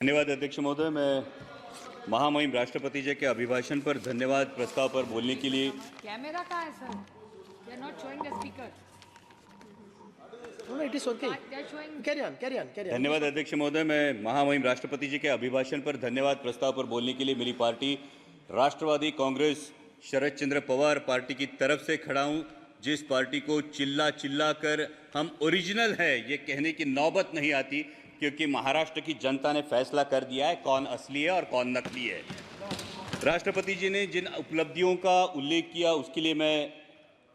धन्यवाद अध्यक्ष महोदय। मैं महामहिम राष्ट्रपति जी के अभिभाषण पर धन्यवाद प्रस्ताव पर बोलने के लिए कैमरा कहाँ है sir? They are not showing the speaker. No, it is okay. They are showing. Carry on. धन्यवाद अध्यक्ष महोदय। मैं महामहिम राष्ट्रपति जी के अभिभाषण पर धन्यवाद प्रस्ताव पर बोलने के लिए मेरी पार्टी राष्ट्रवादी कांग्रेस शरद चंद्र पवार पार्टी की तरफ से खड़ा हूं, जिस पार्टी को चिल्ला कर हम ओरिजिनल है ये कहने की नौबत नहीं आती, क्योंकि महाराष्ट्र की जनता ने फैसला कर दिया है कौन असली है और कौन नकली है। राष्ट्रपति जी ने जिन उपलब्धियों का उल्लेख किया उसके लिए मैं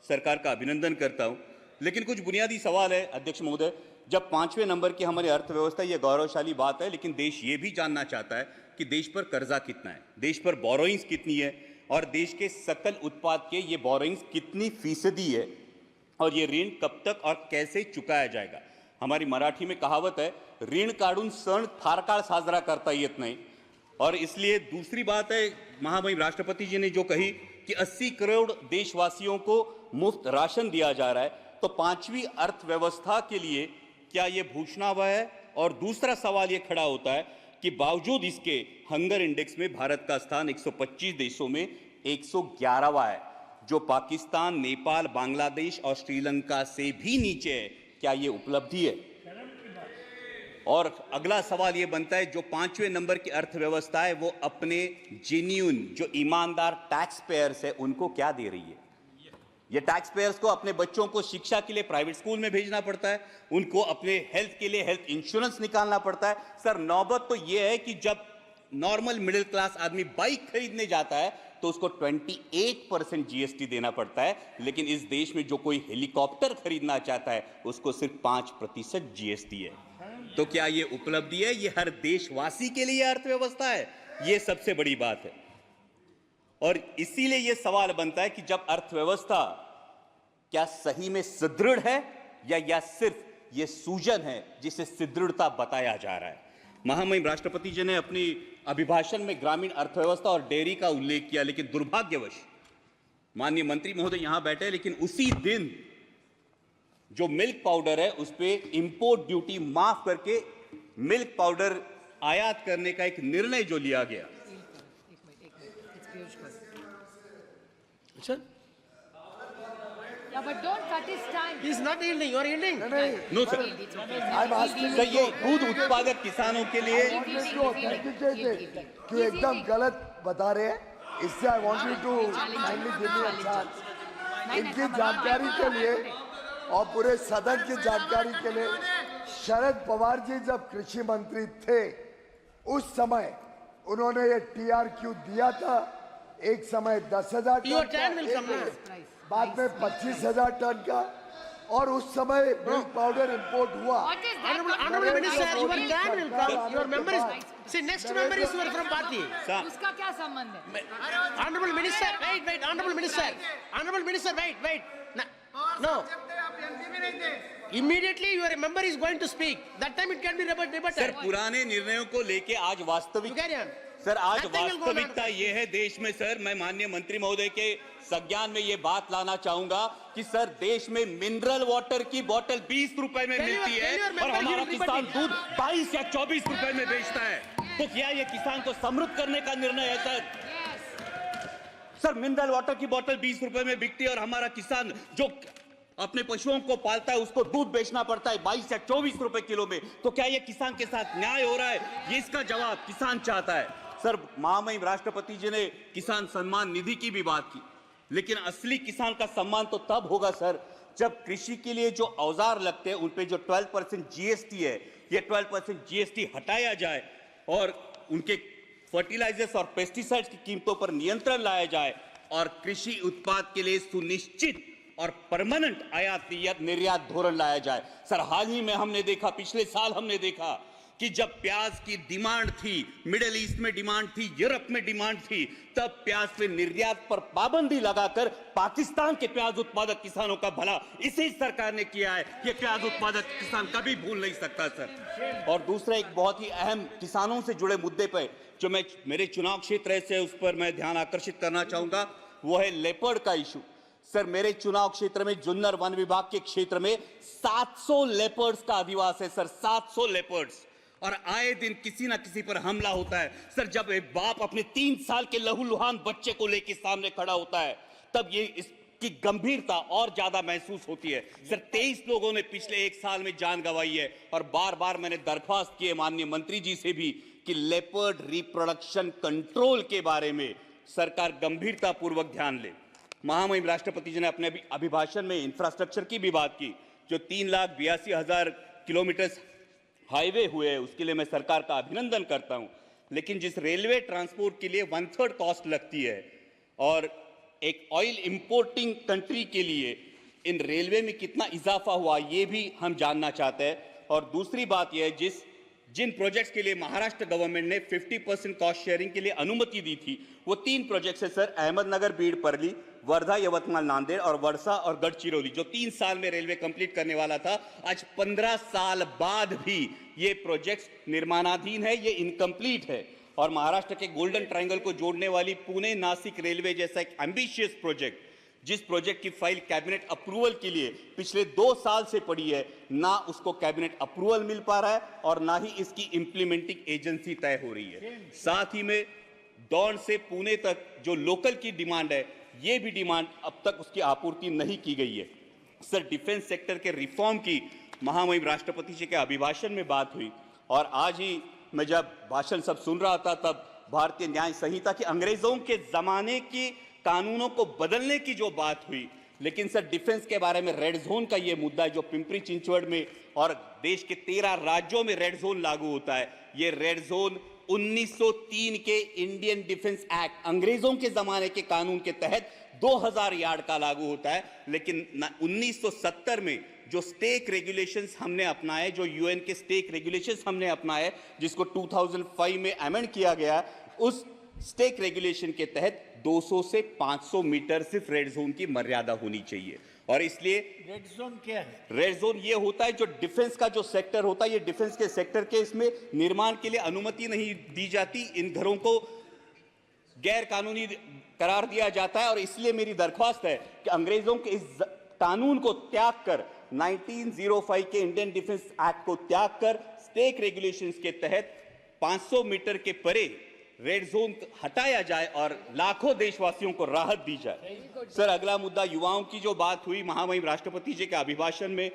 सरकार का अभिनंदन करता हूं, लेकिन कुछ बुनियादी सवाल है अध्यक्ष महोदय। जब 5वें नंबर की हमारी अर्थव्यवस्था, ये गौरवशाली बात है, लेकिन देश ये भी जानना चाहता है कि देश पर कर्जा कितना है, देश पर बोरोइंग्स कितनी है और देश के सकल उत्पाद के ये बोरोइंग्स कितनी फीसदी है और ये ऋण कब तक और कैसे चुकाया जाएगा। हमारी मराठी में कहावत है, ऋण काढून सण फार काळ साजरा करता येत नाही। और इसलिए दूसरी बात है, महामहिम राष्ट्रपति जी ने जो कही कि 80 करोड़ देशवासियों को मुफ्त राशन दिया जा रहा है, तो 5वीं अर्थव्यवस्था के लिए क्या ये भूषणावह है? और दूसरा सवाल ये खड़ा होता है कि बावजूद इसके हंगर इंडेक्स में भारत का स्थान 125 देशों में 111वां है, जो पाकिस्तान, नेपाल, बांग्लादेश और श्रीलंका से भी नीचे है। क्या ये उपलब्धि है? और अगला सवाल ये बनता है, जो 5वें नंबर की अर्थव्यवस्था है वो अपने जेन्युइन जो ईमानदार टैक्स पेयर्स है उनको क्या दे रही है? ये टैक्स पेयर्स को अपने बच्चों को शिक्षा के लिए प्राइवेट स्कूल में भेजना पड़ता है, उनको अपने हेल्थ के लिए हेल्थ इंश्योरेंस निकालना पड़ता है। सर, नौबत तो ये है कि जब नॉर्मल मिडिल क्लास आदमी बाइक खरीदने जाता है तो उसको 28% जीएसटी देना पड़ता है, लेकिन इस देश में जो कोई हेलीकॉप्टर खरीदना चाहता है उसको सिर्फ 5% जीएसटी है। तो क्या ये उपलब्धि है? ये हर देशवासी के लिए अर्थव्यवस्था है? ये सबसे बड़ी बात है। और इसीलिए ये सवाल बनता है कि जब अर्थव्यवस्था क्या सही में सुदृढ़ है या सिर्फ ये सूजन है जिसे सुदृढ़ता बताया जा रहा है। महामहिम राष्ट्रपति जी ने अपनी अभिभाषण में ग्रामीण अर्थव्यवस्था और डेयरी का उल्लेख किया, लेकिन दुर्भाग्यवश माननीय मंत्री महोदय यहां बैठे, लेकिन उसी दिन जो मिल्क पाउडर है उस पे इंपोर्ट ड्यूटी माफ करके मिल्क पाउडर आयात करने का एक निर्णय जो लिया गया। Sir, Yeah, but don't cut his time. he is not yielding. You are yielding. No sir, It's okay. I'm asking sir ये दूध उत्पादक किसानों के लिए कि एकदम गलत बता रहे हैं, इससे I want you to kindly give me a chance. इनकी जानकारी के लिए और पूरे सदन की जानकारी के लिए, शरद पवार जी जब कृषि मंत्री थे उस समय उन्होंने ये टीआरक्यू दिया था। एक समय 10,000 Your turn time will come का, now. बाद में 25,000 टन का, और उस समय मिल्क पाउडर इंपोर्ट हुआ। What is that? Honorable Minister, your time will come. Your member is. See, next member is your from party. उसका क्या संबंध है? Honorable Minister, wait. Honorable Minister, wait. No. Immediately your member is going to speak. That time it can be sir debated. पुराने निर्णयों को लेके आज You वास्तविक carry on. सर आज Nothing will go वास्तविकता down. ये है देश में। सर मैं माननीय मंत्री महोदय के संज्ञान में ये बात लाना चाहूंगा कि सर देश में मिनरल वाटर की बोतल 20 रुपए में Tell मिलती your है member और हमारा you will किसान debate it. दूध 22 या 24 रुपए में बेचता है। तो क्या ये किसान को समृद्ध करने का निर्णय है? Sir Yes. Sir mineral water की बोतल 20 रुपए में बिकती है और हमारा किसान जो अपने पशुओं को पालता है उसको दूध बेचना पड़ता है 22 या 24 रुपए किलो में। तो क्या ये किसान के साथ न्याय हो रहा है? ये इसका जवाब किसान चाहता है। सर महामहिम राष्ट्रपति जी ने किसान सम्मान निधि की भी बात की, लेकिन असली किसान का सम्मान तो तब होगा सर जब कृषि के लिए जो औजार लगते हैं उन पे जो 12% जीएसटी है, ये 12% जीएसटी हटाया जाए और उनके फर्टिलाइजर्स और पेस्टिसाइड्स की कीमतों पर नियंत्रण लाया जाए और कृषि उत्पाद के लिए सुनिश्चित और परमानेंट आयात निर्यात धोरण लाया जाए। सर हाल ही में हमने देखा, पिछले साल हमने देखा कि जब प्याज की डिमांड थी, मिडिल ईस्ट में डिमांड थी, यूरोप में डिमांड थी, तब प्याज पे निर्यात पर पाबंदी लगाकर पाकिस्तान के प्याज उत्पादक किसानों का भला इसी सरकार ने किया है। ये प्याज उत्पादक किसान कभी भूल नहीं सकता सर। और दूसरा एक बहुत ही अहम किसानों से जुड़े मुद्दे पर जो मैं मेरे चुनाव क्षेत्र से उस पर मैं ध्यान आकर्षित करना चाहूंगा, वो है लेपर्ड का इशू। सर मेरे चुनाव क्षेत्र में जुन्नर वन विभाग के क्षेत्र में 700 लेपर्ड्स का अधिवास है सर, 700 लेपर्ड्स। और आए दिन किसी ना किसी पर हमला होता है। सर, जब एक बाप अपने 3 साल के लहूलुहान बच्चे को लेकर सामने खड़ा होता है, तब ये इसकी गंभीरता और ज्यादा महसूस होती है। सर, 23 लोगों ने पिछले 1 साल में जान गंवाई है, और बार बार मैंने दरख्वास्त की है माननीय मंत्री जी से भी कि लेपर्ड रिप्रोडक्शन कंट्रोल के बारे में सरकार गंभीरता पूर्वक ध्यान ले। महामहिम राष्ट्रपति जी ने अपने अभिभाषण में इंफ्रास्ट्रक्चर की भी बात की। जो 3,82,000 किलोमीटर हाईवे हुए हैं, उसके लिए मैं सरकार का अभिनंदन करता हूं। लेकिन जिस रेलवे ट्रांसपोर्ट के लिए 1/3 कॉस्ट लगती है, और एक ऑयल इंपोर्टिंग कंट्री के लिए इन रेलवे में कितना इजाफा हुआ, ये भी हम जानना चाहते हैं। और दूसरी बात यह है, जिन प्रोजेक्ट्स के लिए महाराष्ट्र गवर्नमेंट ने 50% कॉस्ट शेयरिंग के लिए अनुमति दी थी, वो 3 प्रोजेक्ट्स है सर, अहमदनगर बीड परली, वर्धा यवतमाल नांदेड़ और वर्षा और गढ़चिरौली, जो 3 साल में रेलवे कंप्लीट करने वाला था। आज 15 साल बाद भी ये प्रोजेक्ट्स निर्माणाधीन है, ये इनकम्प्लीट है। और महाराष्ट्र के गोल्डन ट्रायंगल को जोड़ने वाली पुणे नासिक रेलवे जैसा एक एम्बिशियस प्रोजेक्ट, जिस प्रोजेक्ट की फाइल कैबिनेट अप्रूवल के लिए पिछले 2 साल से पड़ी है, ना उसको कैबिनेट अप्रूवल मिल पा रहा है और ना ही इसकी इंप्लीमेंटिंग एजेंसी तय हो रही है। साथ ही में दौंड से पुणे तक जो लोकल की डिमांड है, ये भी डिमांड अब तक उसकी आपूर्ति नहीं की गई है। सर, डिफेंस सेक्टर के रिफॉर्म की महामहिम राष्ट्रपति जी के अभिभाषण में बात हुई, और आज ही मैं जब भाषण सब सुन रहा था, तब भारतीय न्याय संहिता की अंग्रेजों के जमाने की कानूनों को बदलने की जो बात हुई, लेकिन सर डिफेंस के बारे में रेड जोन का ये मुद्दा है, जो पिंपरी चिंचवड़ में और देश के 13 राज्यों में रेड जोन लागू होता है। ये रेड जोन 1903 के इंडियन डिफेंस एक्ट, अंग्रेजों के जमाने के कानून के तहत 2000 यार्ड का लागू होता है। लेकिन 1970 में जो स्टेक रेगुलेशंस हमने अपनाए, जो यूएन के स्टेक रेगुलेशंस हमने अपनाए, जिसको 2005 में अमेंड किया गया, उस स्टेक रेगुलेशन के तहत 200 से 500 मीटर सिर्फ रेड जोन की मर्यादा होनी चाहिए। और इसलिए रेड जोन क्या है? रेड जोन ये होता है जो डिफेंस का जो सेक्टर होता है, ये डिफेंस के सेक्टर के इसमें निर्माण के लिए अनुमति नहीं दी जाती, इन घरों को गैर कानूनी करार दिया जाता है। और इसलिए मेरी दरख्वास्त है कि अंग्रेजों के इस कानून को त्याग कर, 1905 के इंडियन डिफेंस एक्ट को त्याग कर, स्टेक रेगुलेशंस के तहत 500 मीटर के परे रेड जोन हटाया जाए और लाखों देशवासियों को राहत दी जाए। सर, अगला मुद्दा युवाओं की जो बात हुई महामहिम राष्ट्रपति जी के अभिभाषण में,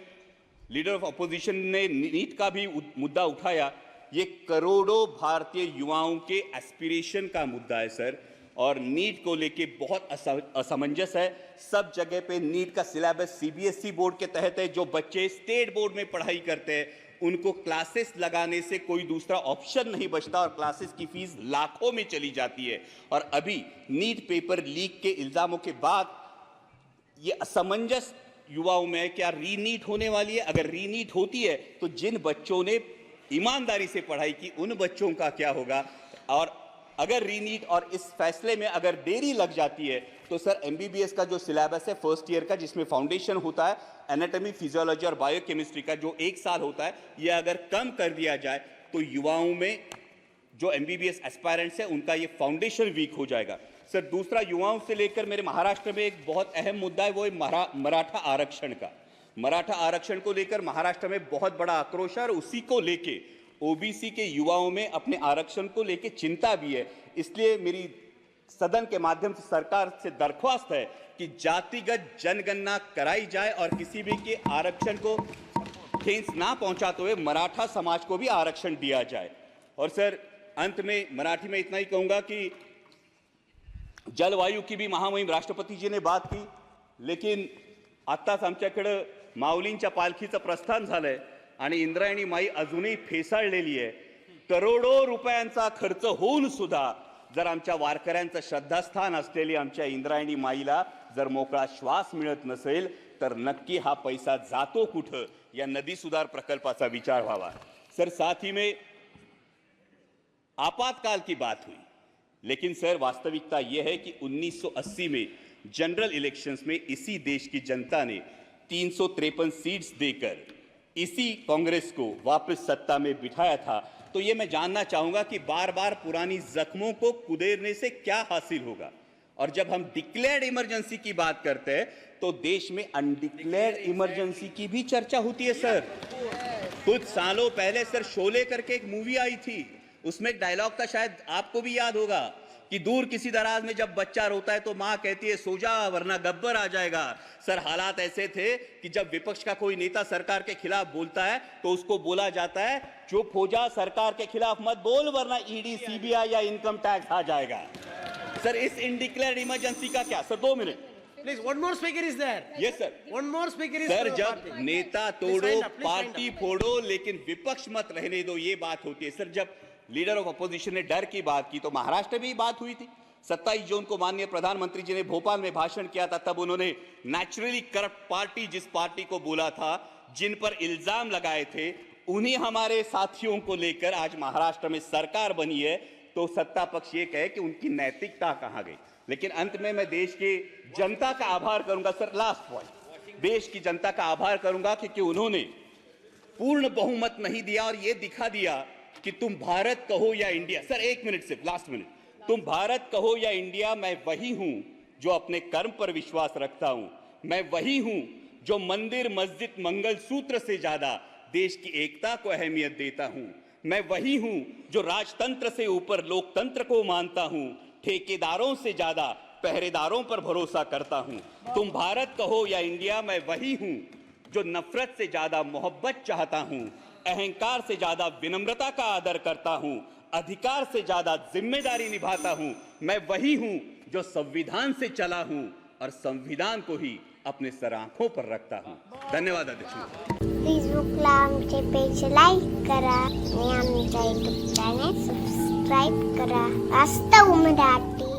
लीडर ऑफ अपोजिशन ने नीट का भी मुद्दा उठाया। ये करोड़ों भारतीय युवाओं के एस्पिरेशन का मुद्दा है सर, और नीट को लेके बहुत असमंजस है। सब जगह पे नीट का सिलेबस सीबीएसई बोर्ड के तहत है। जो बच्चे स्टेट बोर्ड में पढ़ाई करते हैं, उनको क्लासेस लगाने से कोई दूसरा ऑप्शन नहीं बचता, और क्लासेस की फीस लाखों में चली जाती है। और अभी नीट पेपर लीक के इल्जामों के बाद ये असमंजस युवाओं में है, क्या रीनीट होने वाली है? अगर रीनीट होती है तो जिन बच्चों ने ईमानदारी से पढ़ाई की, उन बच्चों का क्या होगा? और अगर रीनीट और इस फैसले में अगर देरी लग जाती है, तो सर एमबीबीएस का जो सिलेबस है फर्स्ट ईयर का, जिसमें फाउंडेशन होता है एनाटॉमी, फिजियोलॉजी और बायोकेमिस्ट्री का, जो 1 साल होता है, ये अगर कम कर दिया जाए तो युवाओं में जो एमबीबीएस एस्पायरेंट्स है, उनका ये फाउंडेशन वीक हो जाएगा। सर, दूसरा युवाओं से लेकर मेरे महाराष्ट्र में एक बहुत अहम मुद्दा है, वो है मराठा आरक्षण का। मराठा आरक्षण को लेकर महाराष्ट्र में बहुत बड़ा आक्रोश है, और उसी को लेके ओबीसी के युवाओं में अपने आरक्षण को लेकर चिंता भी है। इसलिए मेरी सदन के माध्यम से सरकार से दरख्वास्त है कि जातिगत जनगणना कराई जाए, और किसी भी के आरक्षण को ठेस ना पहुंचाते हुए मराठा समाज को भी आरक्षण दिया जाए। और सर, अंत में मराठी में इतना ही कहूंगा कि जलवायु की भी महामहिम राष्ट्रपति जी ने बात की, लेकिन आत्ताच आमच्याकडे माऊलींच्या पालखीचं प्रस्थान झालंय आणि इंद्रायणी माई अजूनही फेसाळलेली आहे। करोडो रुपयांचा खर्च होऊन सुद्धा जर आमच्या वारकऱ्यांचं श्रद्धास्थान असलेली आमच्या इंद्रायणी माईला जर मोकळा श्वास मिळत नसेल, तर नक्की हा पैसा जातो कुठं, या नदी सुधार प्रकल्पाचा विचार व्हावा। सर, साथ ही में आपातकाल की बात हुई, लेकिन सर वास्तविकता यह है कि 1980 में जनरल इलेक्शंस में इसी देश की जनता ने 353 सीट्स देकर इसी कांग्रेस को वापस सत्ता में बिठाया था। तो ये मैं जानना चाहूंगा कि बार बार पुरानी जख्मों को कुदेरने से क्या हासिल होगा? और जब हम डिक्लेयर्ड इमरजेंसी की बात करते हैं, तो देश में अनडिक्लेयर्ड इमरजेंसी की भी चर्चा होती है सर। कुछ सालों पहले सर शोले करके एक मूवी आई थी, उसमें एक डायलॉग था, शायद आपको भी याद होगा, कि दूर किसी दराज में जब बच्चा रोता है तो माँ कहती है सो जा वरना गब्बर आ जाएगा। सर हालात ऐसे थे कि जब विपक्ष का कोई नेता सरकार के खिलाफ बोलता है तो उसको बोला जाता है चुप हो जा, सरकार के खिलाफ मत बोल वरना ईडी सीबीआई या इनकम टैक्स आ जाएगा। सर इस इनडिक्लेयर्ड इमरजेंसी का क्या? Sir 2 minute Please, one more speaker is there. Yes sir. One more speaker is sir for the जब party. नेता Please तोड़ो wind up, please wind party up. फोड़ो लेकिन विपक्ष मत रहने दो, ये बात होती है। सर जब लीडर ऑफ अपोजिशन ने डर की बात की तो महाराष्ट्र में भी बात हुई थी। 27 जून को माननीय प्रधानमंत्री जी ने भोपाल में भाषण किया था, तब उन्होंने नेचुरली करप्ट पार्टी जिस पार्टी को बोला था, जिन पर इल्जाम लगाए थे, उन्हीं हमारे साथियों को लेकर आज महाराष्ट्र में सरकार बनी है। तो सत्ता पक्ष ये कहे कि उनकी नैतिकता कहां गई। लेकिन अंत में मैं देश की जनता का आभार करूंगा। सर लास्ट पॉइंट, देश की जनता का आभार करूंगा क्योंकि उन्होंने पूर्ण बहुमत नहीं दिया और ये दिखा दिया कि तुम भारत कहो या इंडिया। सर 1 मिनट सिर्फ, लास्ट मिनट, तुम भारत कहो या इंडिया, मैं वही हूं जो अपने कर्म पर विश्वास रखता हूं। मैं वही हूं जो मंदिर मस्जिद मंगल सूत्र से ज्यादा देश की एकता को अहमियत देता हूं। मैं वही हूं जो राजतंत्र से ऊपर लोकतंत्र को मानता हूं, ठेकेदारों से ज्यादा पहरेदारों पर भरोसा करता हूं। तुम भारत कहो या इंडिया, मैं वही हूं जो नफरत से ज्यादा मोहब्बत चाहता हूं, अहंकार से ज्यादा विनम्रता का आदर करता हूं, अधिकार से ज्यादा जिम्मेदारी निभाता हूं। मैं वही हूं जो संविधान से चला हूं और संविधान को ही अपने सर आंखों पर रखता हूं। धन्यवाद अध्यक्ष। फेसबुकला आमचे पेज लाईक करा आणि आमच्या यूट्यूब चॅनल सबस्क्राईब करा. वास्तव मराठी.